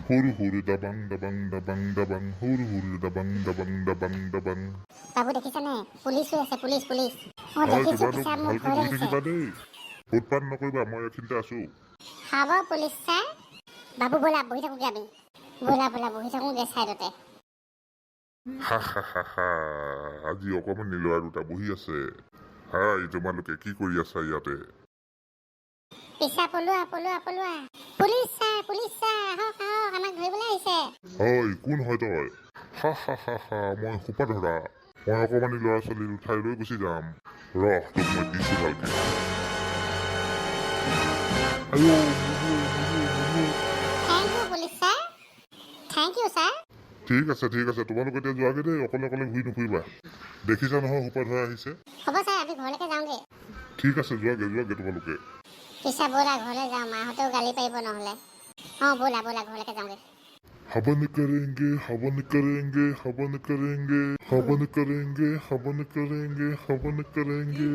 হুরু হুরু দাবাং দাবাং দাবাং দাবাং হুরু হুরু দাবাং দাবাং দাবাং দাবাং। বাবু দেখিছানে পুলিচ হৈ আছে পুলিচ পুলিচ হয় দেখিছো তোমালোক পিছা মোৰ ভালকে ঘৰ বহি আহিছে থাকিবা দেই, উৎপাত নকৰিবা, মই এইখিনিতে আছো। হ'ব পুলিচ ছাৰ বাবু ব'লা বহি থাকোঁগৈ আমি ব'লা ব'লা বহি থাকোঁগৈ ছাইডতে হা হা হা হা, আজি অকণমানি ল'ৰা দুটা বহি আছে। হাই, তোমালোকে কি কৰি আছা ইয়াতে? পিছা পলোৱা পলোৱা পলোৱা পুলিচ ছাৰ আহক আহক আমাক ধৰিবলৈ আহিছে হয়, কোন হয় তই? হা হা হা হা, মই সোপা ধৰা। মই অকণমানি ল'ৰা ছোৱালীৰ উঠাই লৈ গুচি যাম। ৰহ, তোক মই দিছো ভালকে। আইঅ, thank you police sir thank you sir ঠিক আছে তোমালোকে এতিয়া যোৱাগে দেই, অকলে অকলে ঘূৰি নুফুৰিবা। দেখিছা নহয় সোপা ধৰা আহিছে। হ'ব ছাৰ আমি ঘৰলৈকে যাওঁগৈ ঠিক আছে, যোৱাগে তোমালোকে। পিছা ব'লা ঘৰলৈ যাওঁ মাহঁতেও গালি পাৰিব নহ'লে অঁ ব'লা ব'লা ঘৰলৈকে যাওঁগৈ हवन करेंगे हवन करेंगे हवन करेंगे हवन करेंगे हवन करेंगे हवन करेंगे